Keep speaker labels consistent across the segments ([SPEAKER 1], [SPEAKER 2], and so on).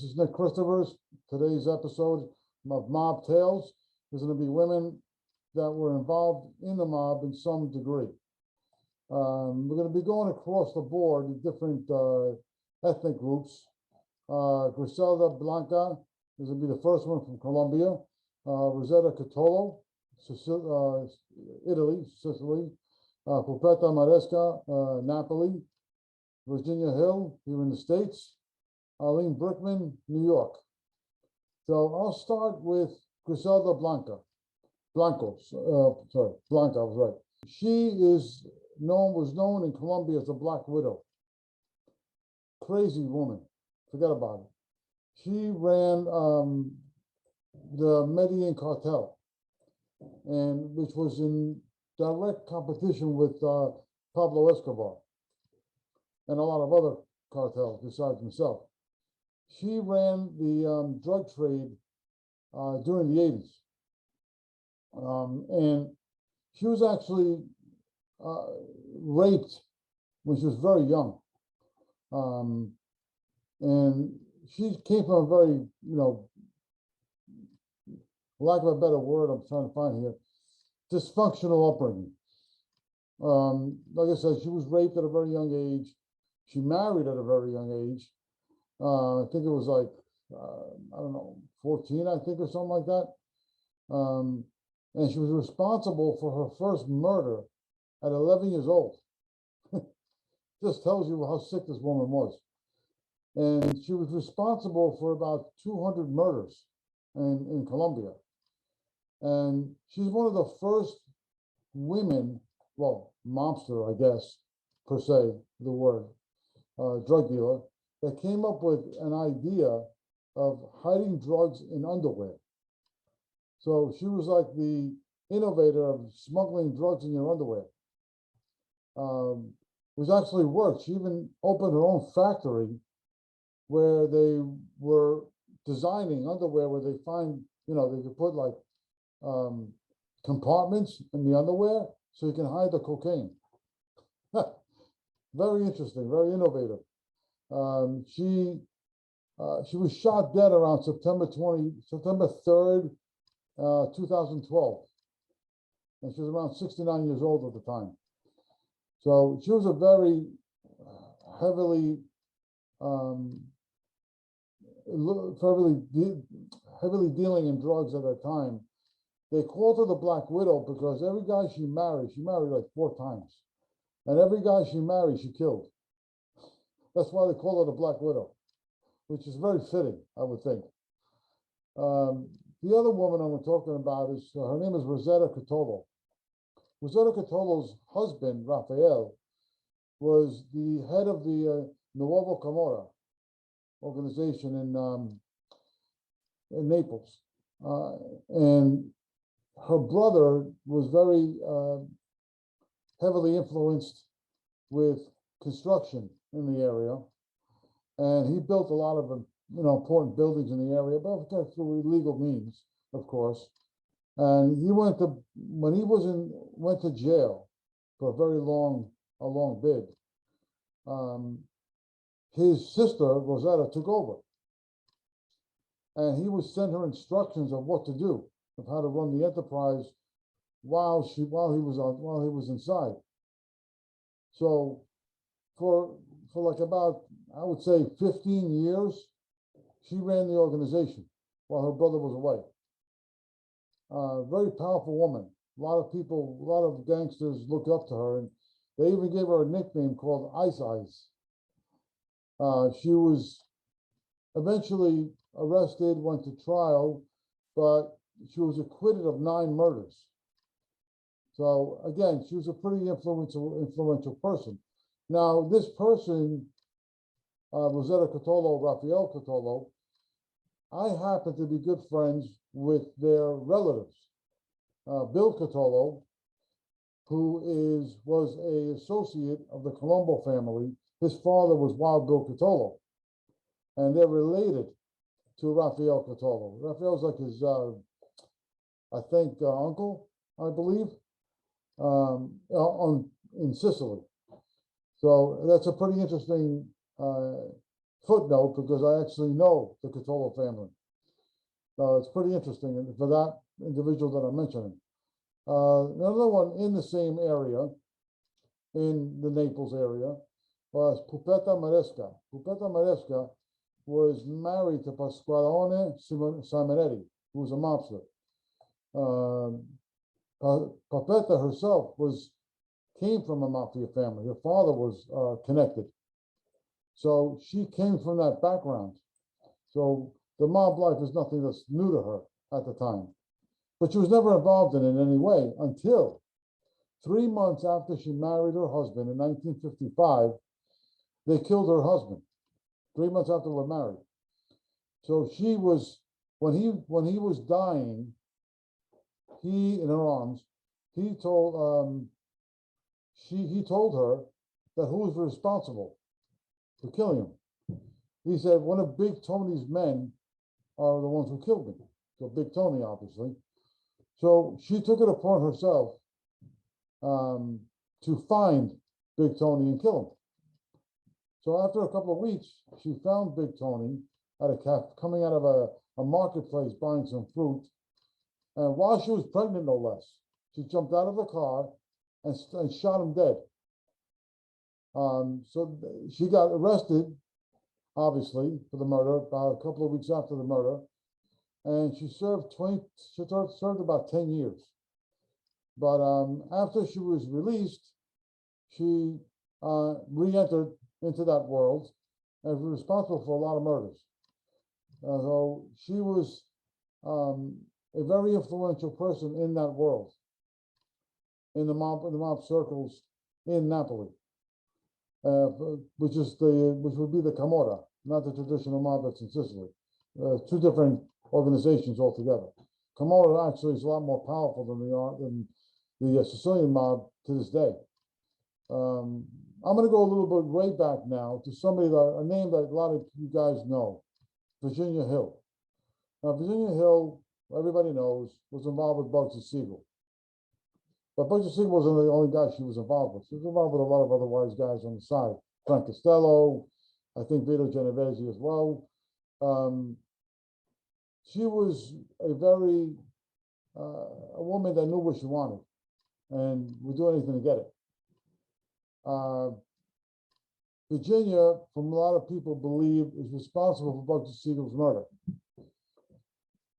[SPEAKER 1] This is Nick Christopher's. Today's episode of Mob Tales is going to be women that were involved in the mob in some degree. We're going to be going across the board to different ethnic groups. Griselda Blanca is going to be the first one from Colombia. Rosetta Cataldo, Italy, Sicily. Rosetta Maresca, Napoli. Virginia Hill, here in the States. Arlene Brickman, New York. So I'll start with Griselda Blancos. Blanca, I was right. She was known in Colombia as the Black Widow. Crazy woman. Forget about it. She ran the Medellin cartel, and which was in direct competition with Pablo Escobar and a lot of other cartels besides himself. She ran the drug trade during the 80s. And she was actually raped when she was very young. And she came from a very, lack of a better word I'm trying to find here, dysfunctional upbringing. Like I said, she was raped at a very young age. She married at a very young age. I think it was like, I don't know, 14, I think, or something like that. And she was responsible for her first murder at 11 years old. Just tells you how sick this woman was. And she was responsible for about 200 murders in Colombia. And she's one of the first women, well, mobster, I guess, per se, the word, drug dealer, that came up with an idea of hiding drugs in underwear. So she was like the innovator of smuggling drugs in your underwear, which actually worked. She even opened her own factory where they were designing underwear where they find, they could put like compartments in the underwear so you can hide the cocaine. Very interesting, very innovative. She was shot dead around September 3rd, 2012. And she was around 69 years old at the time. So she was a very heavily dealing in drugs at that time. They called her the Black Widow because every guy she married like 4 times. And every guy she married, she killed. That's why they call her the Black Widow, which is very fitting, I would think. The other woman I'm talking about is, her name is Rosetta Cataldo. Rosetta Cataldo's husband, Rafael, was the head of the Nuevo Camorra organization in Naples. And her brother was very heavily influenced with construction in the area. And he built a lot of important buildings in the area, but through illegal means, of course. And he went to jail for a long bid. His sister Rosetta took over, and he would send her instructions of what to do, of how to run the enterprise while he was inside. So for like about, I would say, 15 years, she ran the organization while her brother was away. Very powerful woman. A lot of gangsters looked up to her, and they even gave her a nickname called Ice Ice. She was eventually arrested, went to trial, but she was acquitted of 9 murders. So again, she was a pretty influential person. Now, this person, Rosetta Cataldo, Rafael Cataldo, I happen to be good friends with their relatives. Bill Cataldo, who was an associate of the Colombo family. His father was Wild Bill Cataldo, and they're related to Rafael Cataldo. Rafael's like his, I think, uncle, I believe, in Sicily. So that's a pretty interesting footnote because I actually know the Cataldo family. It's pretty interesting for that individual that I'm mentioning. Another one in the same area, in the Naples area, was Pupetta Maresca. Pupetta Maresca was married to Pasqualone Simonetti, who was a mobster. Pupetta herself came from a mafia family. Her father was connected. So she came from that background. So the mob life is nothing that's new to her at the time. But she was never involved in it in any way until 3 months after she married her husband in 1955, they killed her husband. 3 months after they were married. So she was, when he was dying, he, in her arms, he told her that who was responsible for killing him. He said, one of Big Tony's men are the ones who killed me. So Big Tony, obviously. So she took it upon herself to find Big Tony and kill him. So after a couple of weeks, she found Big Tony at a cafe, coming out of a marketplace buying some fruit. And while she was pregnant, no less, she jumped out of the car and shot him dead. So she got arrested, obviously, for the murder about a couple of weeks after the murder. And she served about 10 years. But after she was released, she re-entered into that world and was responsible for a lot of murders. So she was a very influential person in that world, in the mob circles in Napoli, which would be the Camorra, not the traditional mob that's in Sicily. Two different organizations altogether. Camorra actually is a lot more powerful than the Sicilian mob to this day. I'm going to go a little bit way back now to a name that a lot of you guys know, Virginia Hill. Now, Virginia Hill, everybody knows, was involved with Bugsy Siegel. But Bugsy Siegel wasn't the only guy she was involved with. She was involved with a lot of other wise guys on the side. Frank Costello, I think Vito Genovese as well. She was a woman that knew what she wanted and would do anything to get it. Virginia, from a lot of people believe, is responsible for Bugsy Siegel's murder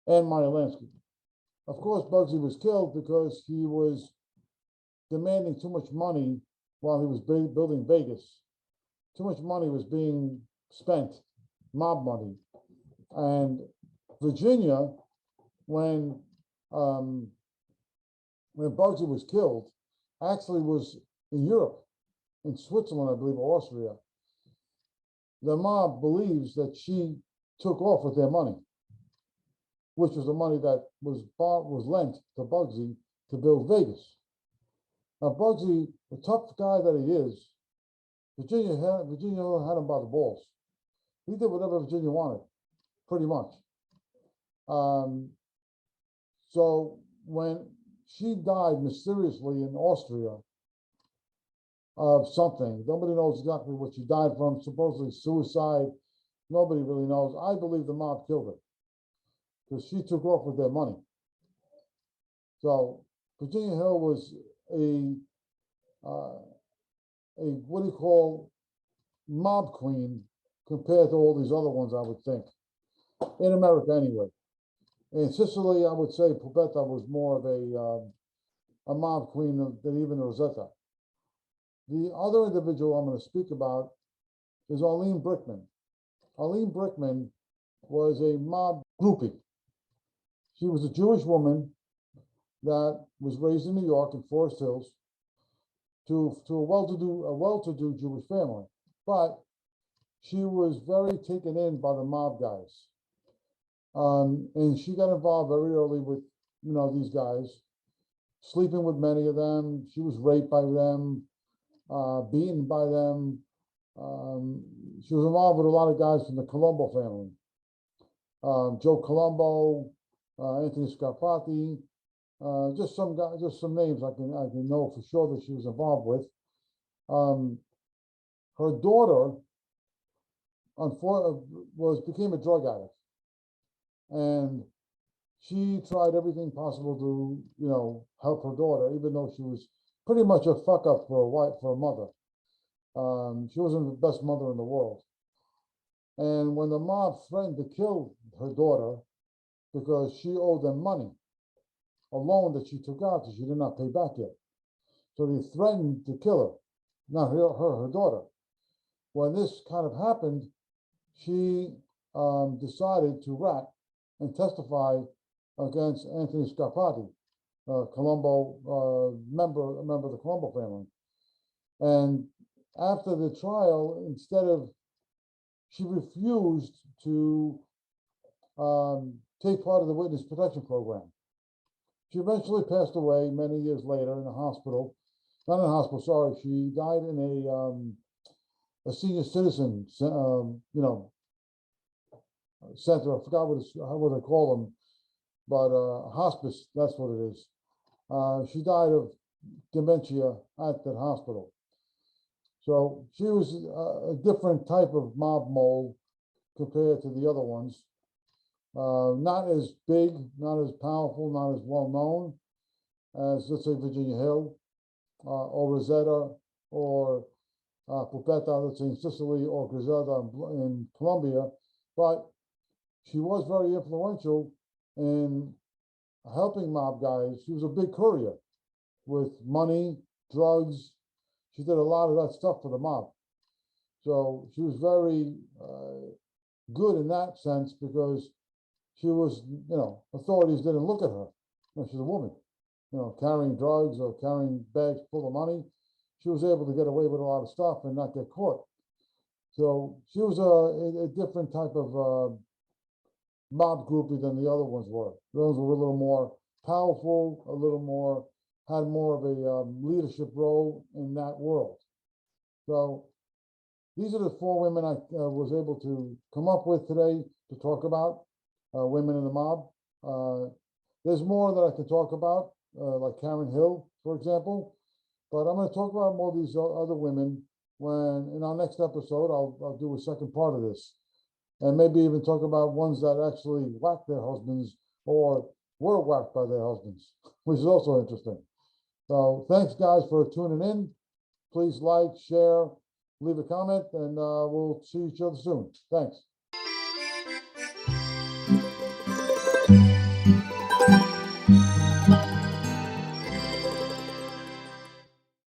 [SPEAKER 1] and Meyer Lansky. Of course, Bugsy was killed because he was demanding too much money while he was building Vegas. Too much money was being spent, mob money. And Virginia, when Bugsy was killed, actually was in Europe, in Switzerland, I believe, or Austria. The mob believes that she took off with their money, which was the money that was lent to Bugsy to build Vegas. Now, Bugsy, the tough guy that he is, Virginia had him by the balls. He did whatever Virginia wanted, pretty much. So when she died mysteriously in Austria of something, nobody knows exactly what she died from, supposedly suicide. Nobody really knows. I believe the mob killed her because she took off with their money. So Virginia Hill was a what do you call mob queen compared to all these other ones, I would think, in America anyway. In Sicily, I would say Pupetta was more of a mob queen than even Rosetta. The other individual I'm going to speak about is Arlene Brickman. Arlene Brickman was a mob groupie. She was a Jewish woman that was raised in New York in Forest Hills to a well-to-do Jewish family, but she was very taken in by the mob guys. And she got involved very early with, these guys, sleeping with many of them. She was raped by them, beaten by them. She was involved with a lot of guys from the Colombo family. Joe Colombo, Anthony Scarpati, just some names I can know for sure that she was involved with. Her daughter became a drug addict, and she tried everything possible to, help her daughter, even though she was pretty much a fuck up for a wife, for a mother. She wasn't the best mother in the world. And when the mob threatened to kill her daughter because she owed them money, a loan that she took out that she did not pay back yet. So they threatened to kill her, not her daughter. When this kind of happened, she decided to rat and testify against Anthony Scarpati, Colombo member of the Colombo family. And after the trial, she refused to take part of the witness protection program. She eventually passed away many years later in a hospital. Not in a hospital, sorry. She died in a senior citizen, center. I forgot what they call them, but hospice. That's what it is. She died of dementia at that hospital. So she was a different type of mob mole compared to the other ones. Not as big, not as powerful, not as well known as, let's say, Virginia Hill, or Rosetta, or Pupetta, let's say, in Sicily, or Griselda in Colombia. But she was very influential in helping mob guys. She was a big courier with money, drugs. She did a lot of that stuff for the mob. So she was very good in that sense, because she was, authorities didn't look at her. She's a woman, carrying drugs or carrying bags full of money. She was able to get away with a lot of stuff and not get caught. So she was a different type of mob groupie than the other ones were. Those were a little more powerful, a little more, had more of a leadership role in that world. So these are the four women I was able to come up with today to talk about, women in the mob. There's more that I can talk about, like Karen Hill, for example, but I'm going to talk about more of these other women when, in our next episode, I'll do a second part of this, and maybe even talk about ones that actually whacked their husbands or were whacked by their husbands, which is also interesting. So thanks, guys, for tuning in. Please like, share, leave a comment, and we'll see each other soon. Thanks.